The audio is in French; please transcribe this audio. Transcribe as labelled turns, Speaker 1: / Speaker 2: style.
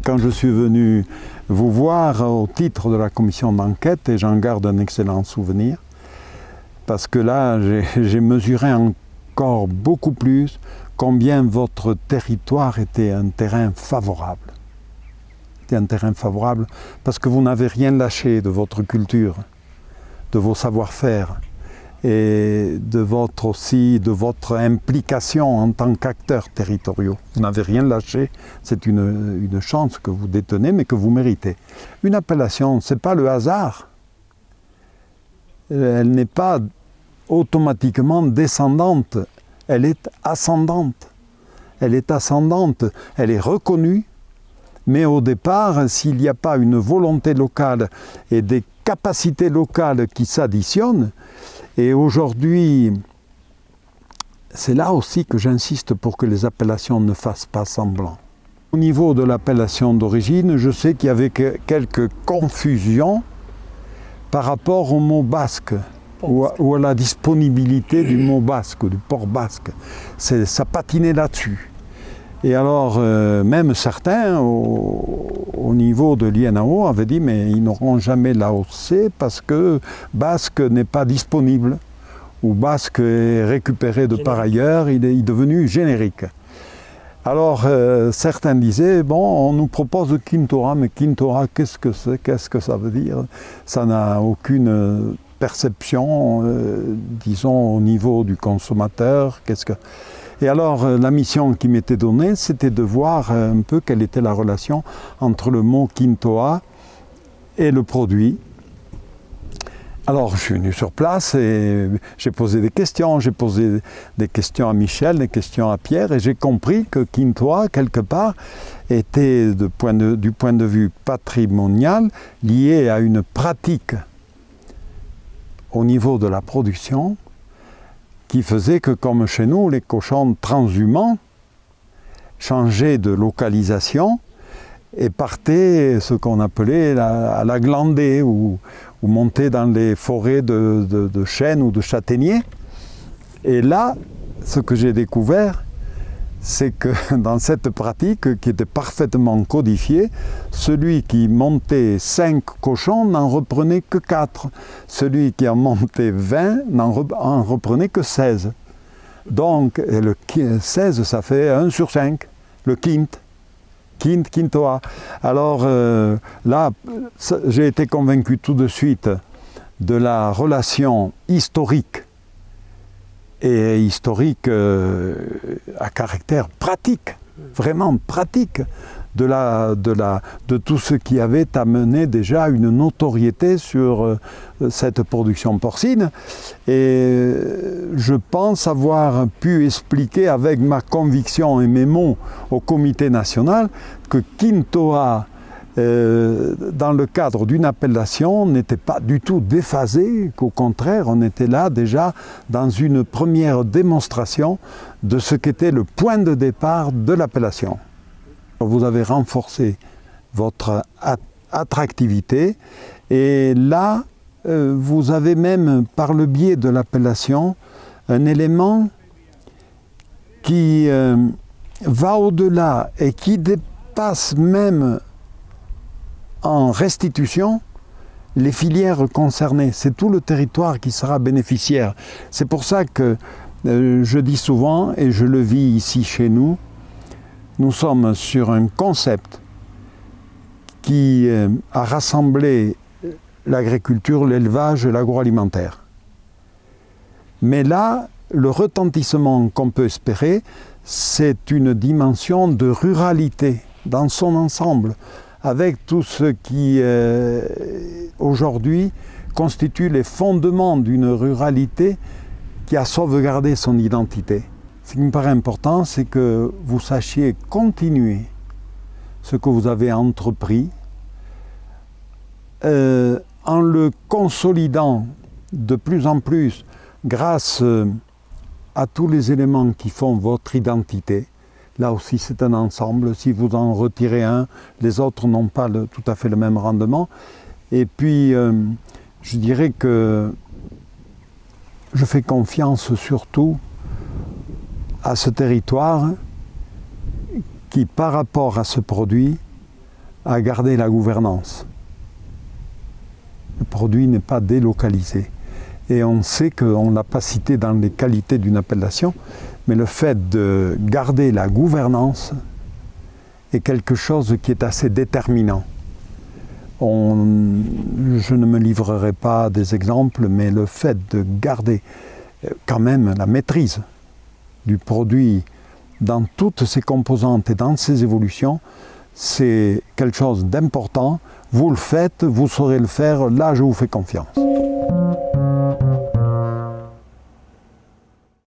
Speaker 1: Quand je suis venu vous voir au titre de la commission d'enquête, et j'en garde un excellent souvenir, parce que là, j'ai mesuré encore beaucoup plus combien votre territoire était un terrain favorable. C'était un terrain favorable parce que vous n'avez rien lâché de votre culture, de vos savoir-faire et de votre implication en tant qu'acteurs territoriaux. Vous n'avez rien lâché, c'est une chance que vous détenez mais que vous méritez. Une appellation, ce n'est pas le hasard. Elle n'est pas automatiquement descendante, elle est ascendante. Elle est ascendante, elle est reconnue, mais au départ, s'il n'y a pas une volonté locale et des capacités locales qui s'additionnent, et aujourd'hui, c'est là aussi que j'insiste pour que les appellations ne fassent pas semblant. Au niveau de l'appellation d'origine, je sais qu'il y avait quelques confusions par rapport au mot basque ou à la disponibilité du mot basque, du port basque. Ça patinait là-dessus. Et alors, même certains, au niveau de l'INAO, avaient dit mais ils n'auront jamais l'AOC parce que basque n'est pas disponible. Ou basque est récupéré de par ailleurs, il est devenu générique. Alors, certains disaient, bon, on nous propose Quintoa, mais Quintoa, qu'est-ce que c'est? Qu'est-ce que ça veut dire? Ça n'a aucune perception, disons, au niveau du consommateur. Et alors, la mission qui m'était donnée, c'était de voir un peu quelle était la relation entre le mot Quintoa et le produit. Alors, je suis venu sur place et j'ai posé des questions. J'ai posé des questions à Michel, des questions à Pierre, et j'ai compris que Quintoa, quelque part, était, du point de vue patrimonial, lié à une pratique au niveau de la production, qui faisait que, comme chez nous, les cochons transhumants changeaient de localisation et partaient ce qu'on appelait à la glandée ou montaient dans les forêts de chênes ou de châtaigniers. Et là, ce que j'ai découvert, c'est que dans cette pratique qui était parfaitement codifiée, celui qui montait 5 cochons n'en reprenait que 4. Celui qui en montait 20 n'en reprenait que 16. Donc, le 16, ça fait 1 sur 5, le Quintoa. Alors là, j'ai été convaincu tout de suite de la relation historique et historique à caractère pratique, vraiment pratique, de tout ce qui avait amené déjà une notoriété sur cette production porcine. Et je pense avoir pu expliquer avec ma conviction et mes mots au comité national que Quintoa, dans le cadre d'une appellation, n'était pas du tout déphasé, qu'au contraire, on était là déjà dans une première démonstration de ce qu'était le point de départ de l'appellation. Vous avez renforcé votre attractivité et là, vous avez même, par le biais de l'appellation, un élément qui va au-delà et qui dépasse même en restitution les filières concernées. C'est tout le territoire qui sera bénéficiaire. C'est pour ça que je dis souvent, et je le vis ici chez nous, nous sommes sur un concept qui a rassemblé l'agriculture, l'élevage et l'agroalimentaire. Mais là, le retentissement qu'on peut espérer, c'est une dimension de ruralité dans son ensemble, avec tout ce qui aujourd'hui constitue les fondements d'une ruralité qui a sauvegardé son identité. Ce qui me paraît important, c'est que vous sachiez continuer ce que vous avez entrepris en le consolidant de plus en plus grâce à tous les éléments qui font votre identité. Là aussi, c'est un ensemble. Si vous en retirez un, les autres n'ont pas tout à fait le même rendement. Et puis, je dirais que je fais confiance surtout à ce territoire qui, par rapport à ce produit, à garder la gouvernance. Le produit n'est pas délocalisé. Et on sait qu'on ne l'a pas cité dans les qualités d'une appellation, mais le fait de garder la gouvernance est quelque chose qui est assez déterminant. Je ne me livrerai pas des exemples, mais le fait de garder quand même la maîtrise du produit dans toutes ses composantes et dans ses évolutions, c'est quelque chose d'important. Vous le faites, vous saurez le faire, là je vous fais confiance.